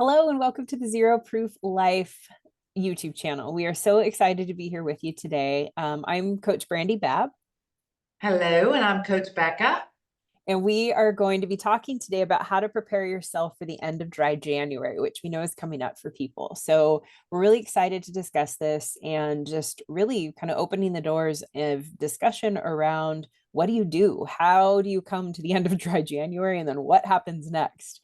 Hello and welcome to the Zero Proof Life YouTube channel. We are so excited to be here with you today. I'm Coach Brandy Babb, Hello, and I'm Coach Becca. and we are going to be talking today about how to prepare yourself for the end of dry January, which we know is coming up for people. So we're really excited to discuss this and just really kind of opening the doors of discussion around what do you do? How do you come to the end of dry January? And then what happens next?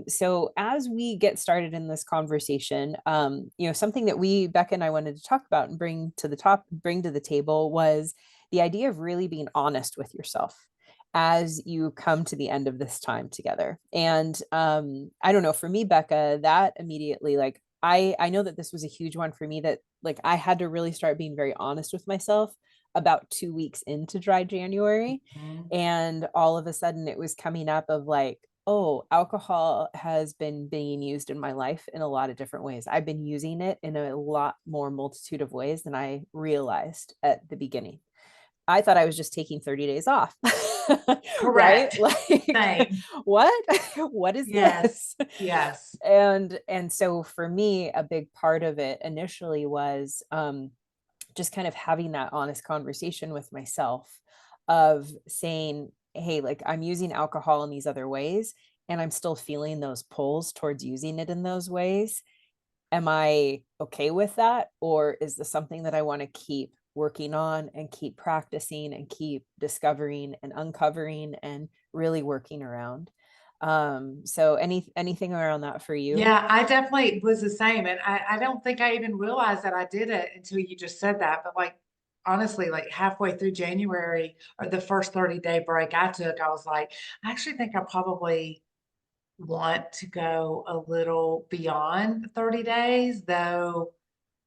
So as we get started in this conversation, something that Becca and I wanted to talk about and bring to the table was the idea of really being honest with yourself as you come to the end of this time together. And I don't know, for me, Becca, that immediately, like, I know that this was a huge one for me, that like I had to really start being very honest with myself about 2 weeks into dry January. Mhm. And all of a sudden it was coming up of like, oh, alcohol has been being used in my life in a lot of different ways. I've been using it in a lot more multitude of ways than I realized at the beginning. I thought I was just taking 30 days off. Right? Correct. Like, Same. what? What is Yes. this? Yes. And so for me, a big part of it initially was just kind of having that honest conversation with myself of saying, hey, like I'm using alcohol in these other ways, and I'm still feeling those pulls towards using it in those ways. Am I okay with that? Or is this something that I want to keep working on and keep practicing and keep discovering and uncovering and really working around? So anything around that for you? Yeah, I definitely was the same. And I don't think I even realized that I did it until you just said that. But like, honestly, like halfway through January or the first 30-day break I took, I was like, I actually think I probably want to go a little beyond 30 days, though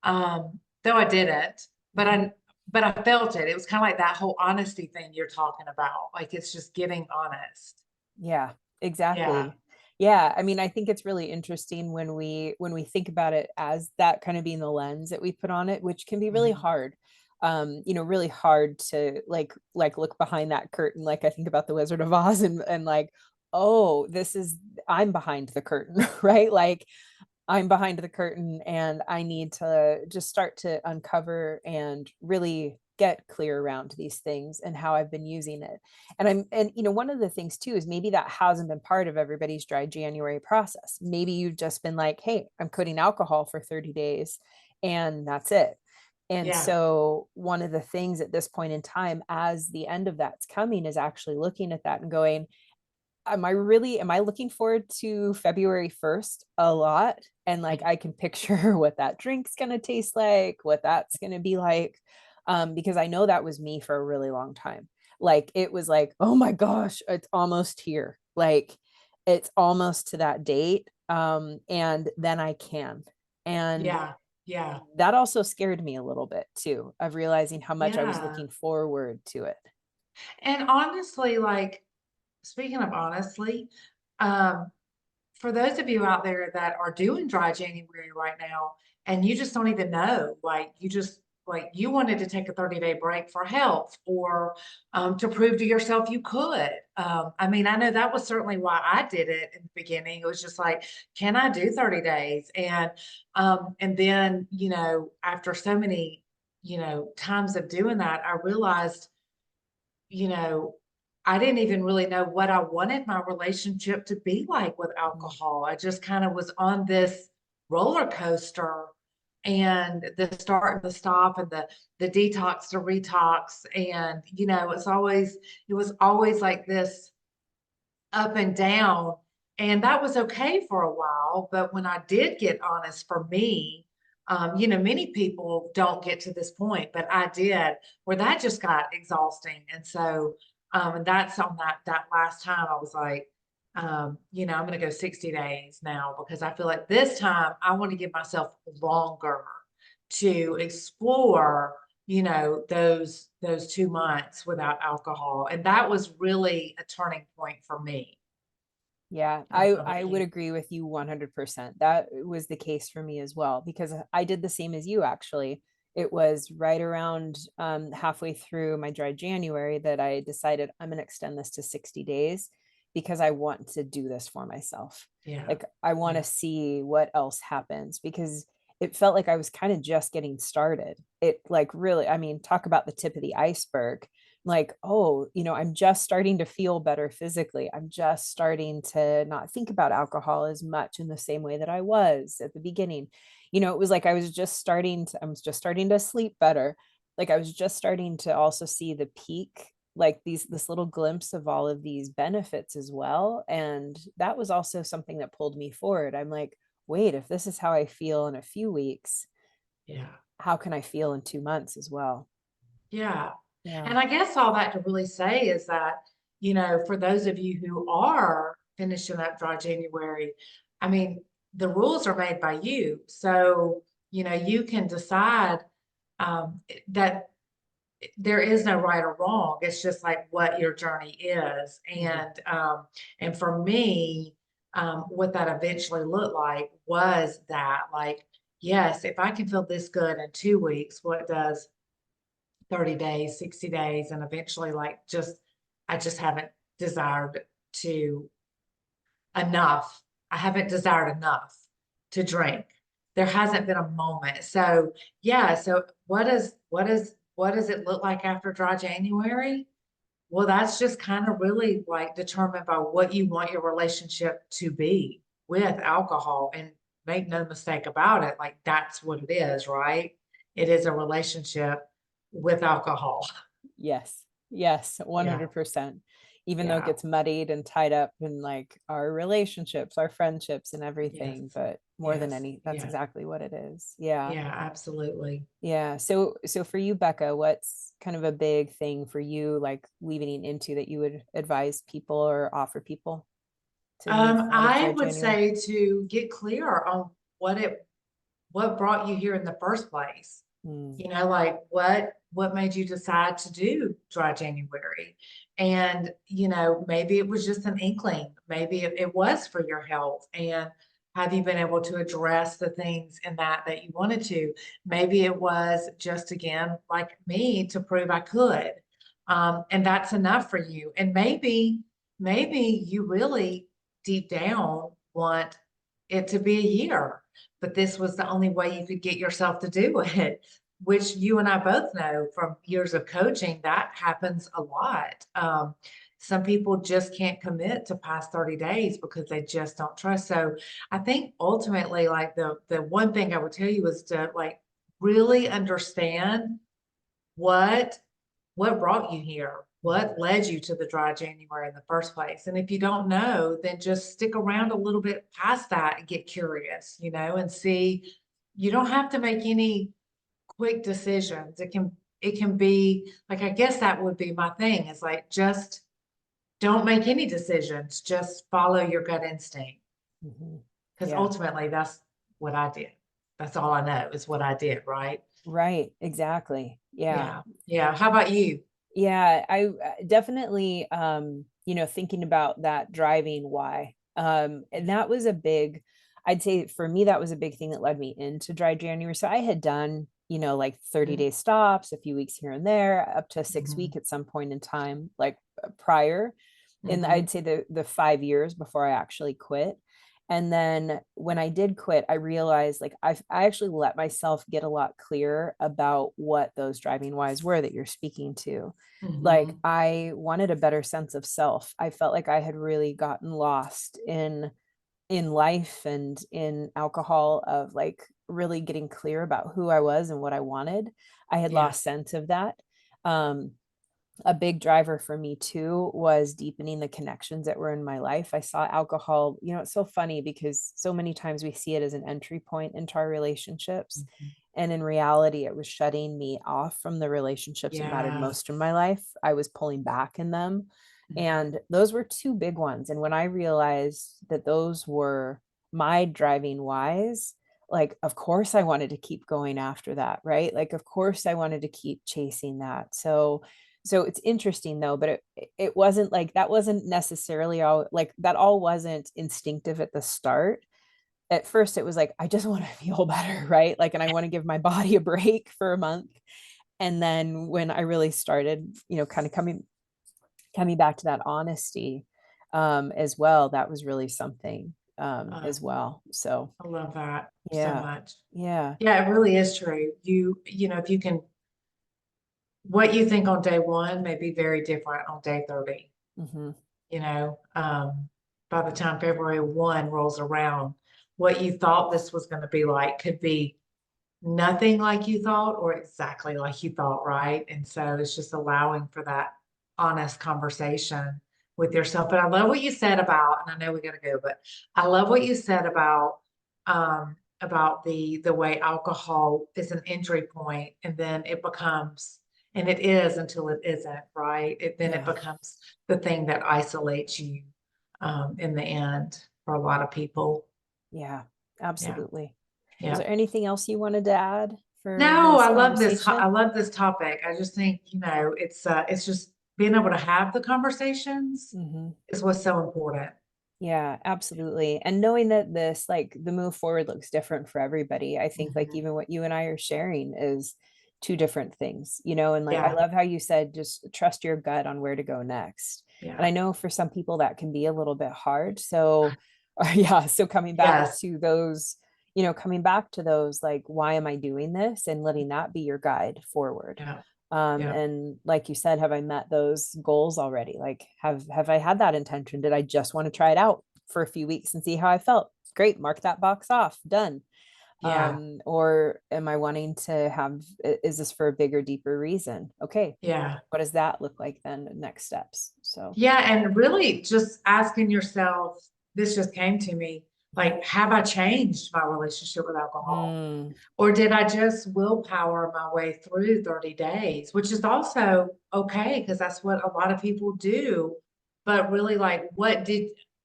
I didn't, but Mhm. I felt it. It was kind of like that whole honesty thing you're talking about. Like it's just getting honest. Yeah, Yeah. exactly. Yeah, I mean, I think it's really interesting when we think about it as that kind of being the lens that we put on it, which can be really Mhm. hard. Really hard to like look behind that curtain. Like I think about the Wizard of Oz and like, oh, I'm behind the curtain, right? Like I'm behind the curtain and I need to just start to uncover and really get clear around these things and how I've been using it. And one of the things too is maybe that hasn't been part of everybody's dry January process. Maybe you've just been like, hey, I'm quitting alcohol for 30 days and that's it. And Yeah. so one of the things at this point in time, as the end of that's coming, is actually looking at that and going, am I looking forward to February 1st a lot? And like I can picture what that drink's gonna taste like, what that's gonna be like. Because I know that was me for a really long time. Like it was like, oh my gosh, it's almost here. Like it's almost to that date. And then I can. And Yeah. Yeah. that also scared me a little bit too, of realizing how much I was Yeah. looking forward to it. And honestly, like speaking of honestly, um, for those of you out there that are doing dry January right now, and you just don't even know, like you just like you wanted to take a 30-day break for health or to prove to yourself you could. I mean, I know that was certainly why I did it in the beginning. It was just like, can I do 30 days? And then, after so many, times of doing that, I realized, you know, I didn't even really know what I wanted my relationship to be like with alcohol. I just kind of was on this roller coaster and the start and the stop and the detox to retox. And, it was always like this up and down. And that was okay for a while. But when I did get honest for me, many people don't get to this point, but I did, where that just got exhausting. And so, and that's on that last time I was like, I'm going to go 60 days now because I feel like this time I want to give myself longer to explore, those 2 months without alcohol. And that was really a turning point for me. Yeah, I don't know I about would you. agree with you 100%. That was the case for me as well, because I did the same as you actually. It was right around halfway through my dry January that I decided I'm going to extend this to 60 days. because I want to do this for myself. Yeah. Like I want Yeah. to see what else happens, because it felt like I was kind of just getting started. It like really, I mean, talk about the tip of the iceberg. Like, oh, I'm just starting to feel better physically. I'm just starting to not think about alcohol as much in the same way that I was at the beginning. It was like I was just starting to sleep better. Like I was just starting to also see the peak, like this little glimpse of all of these benefits as well. And that was also something that pulled me forward. I'm like, wait, if this is how I feel in a few weeks, Yeah. how can I feel in 2 months as well? Yeah. Yeah. And I guess all that to really say is that, for those of you who are finishing up dry January, I mean, the rules are made by you. So, you can decide that there is no right or wrong. It's just like what your journey is. Mhm. And for me, what that eventually looked like was that, like, yes, if I can feel this good in 2 weeks, what does 30 days, 60 days, and eventually, like, I just haven't desired to enough. I haven't desired enough to drink. There hasn't been a moment. So, yeah, so what does it look like after dry January? Well, that's just kind of really like determined by what you want your relationship to be with alcohol. And make no mistake about it, like that's what it is, right? It is a relationship with alcohol. Yes. Yes, Yeah, 100%. Even though it yeah, gets muddied and tied up in like our relationships, our friendships and yes, everything, but more than yes, any, that's yeah, exactly what it is. Yeah. yeah, absolutely. Yeah. So for you, Becca, what's kind of a big thing for you, like leading into, that you would advise people or offer people to move out of I dry would January? say to get clear on what brought you here in the first place. Mm, Like what made you decide to do dry January? And, maybe it was just an inkling, maybe it was for your health. And have you been able to address the things in that you wanted to? Maybe it was just again, like me, to prove I could. And that's enough for you. And maybe you really deep down want it to be a year, but this was the only way you could get yourself to do it, which you and I both know from years of coaching that happens a lot. Some people just can't commit to past 30 days because they just don't trust. So I think ultimately, like the one thing I would tell you is to like really understand what what brought you here? mhm. What led you to the dry January in the first place? And if you don't know, then just stick around a little bit past that and get curious, and see. You don't have to make any quick decisions. It can be like, I guess that would be my thing, is like just don't make any decisions. Just follow your gut instinct. Mhm. Because Yeah. ultimately that's what I did. That's all I know is what I did, right? Right. Exactly. Yeah. Yeah. Yeah. How about you? Yeah, I definitely thinking about that driving why. And that was a big, I'd say for me, that was a big thing that led me into dry January. So I had done, like 30-day stops, a few weeks here and there, up to 6 week Mhm. at some point in time, like prior. And Mhm. I'd say the 5 years before I actually quit. And then when I did quit, I realized like I actually let myself get a lot clearer about what those driving whys were that you're speaking to. Like Mhm. I wanted a better sense of self. I felt like I had really gotten lost in life and in alcohol, of like really getting clear about who I was and what I wanted. I had Yeah. lost sense of that. Um, a big driver for me too was deepening the connections that were in my life. I saw alcohol, it's so funny because so many times we see it as an entry point into our relationships. Mhm. And in reality, it was shutting me off from the relationships that mattered Yes. most in my life. I was pulling back in them. Mhm. And those were two big ones. And when I realized that those were my driving whys, like, of course, I wanted to keep going after that, right? Like, of course, I wanted to keep chasing that. So it's interesting though, but it wasn't like that wasn't necessarily all like that all wasn't instinctive at the start. At first it was like I just want to feel better, right? Like, and I want to give my body a break for a month. And then when I really started, kind of coming back to that honesty, as well. That was really something Uh, as well. So I love that so yeah, much. yeah. Yeah, it really is true. You know, if you can, what you think on day one may be very different on day 30. Hmm. You know, by the time February 1 rolls around, what you thought this was going to be like could be nothing like you thought or exactly like you thought, right? And so it's just allowing for that honest conversation with yourself. But I love what you said about, and I know we gotta go, but I love what you said about the way alcohol is an entry point and then it becomes, and it is until it isn't, right? Then it Yeah, becomes the thing that isolates you in the end for a lot of people. yeah, Yeah, absolutely. Was yeah. there anything else you wanted to add for No, this I love this. I conversation? love this topic. I just think, it's just being able to have the conversations Hmm. is what's so important. Yeah, absolutely. And knowing that this, like the move forward looks different for everybody, I think like Mhm. even what you and I are sharing is two different things, and like I Yeah, love how you said just trust your gut on where to go next. And yeah. I know for some people that can be a little bit hard. So, yeah, so coming back Yes, to those, coming back to those, like, why am I doing this? And letting that be your guide forward. yeah, yeah, And like you said, have I met those goals already? Like, have I had that intention? Did I just want to try it out for a few weeks and see how I felt? Great, mark that box off, done. yeah, Or am I wanting to have, is this for a bigger, deeper reason? Okay, yeah. what does that look like then? Next steps. So, Yeah, and really just asking yourself, this just came to me, mhm. like, have I changed my relationship with alcohol? Mm, Or did I just willpower my way through 30 days, which is also okay because that's what a lot of people do. But really, like,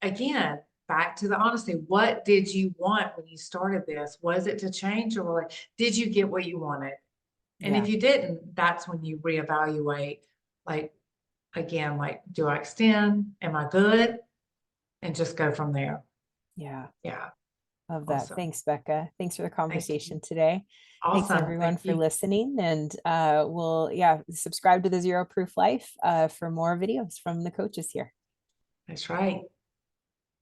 again, back to the honesty, what did you want when you started this? Was it to change or like, did you get what you wanted? And yeah, if you didn't, that's when you reevaluate, like, again, like, do I extend? Am I good? And just go from there. yeah. Yeah, Love that. awesome. Thanks, Becca. Thanks for the Thank you. conversation today. Thanks Awesome. everyone Thank for you. listening. And yeah, subscribe to the Zero Proof Life for more videos from the coaches here. That's right.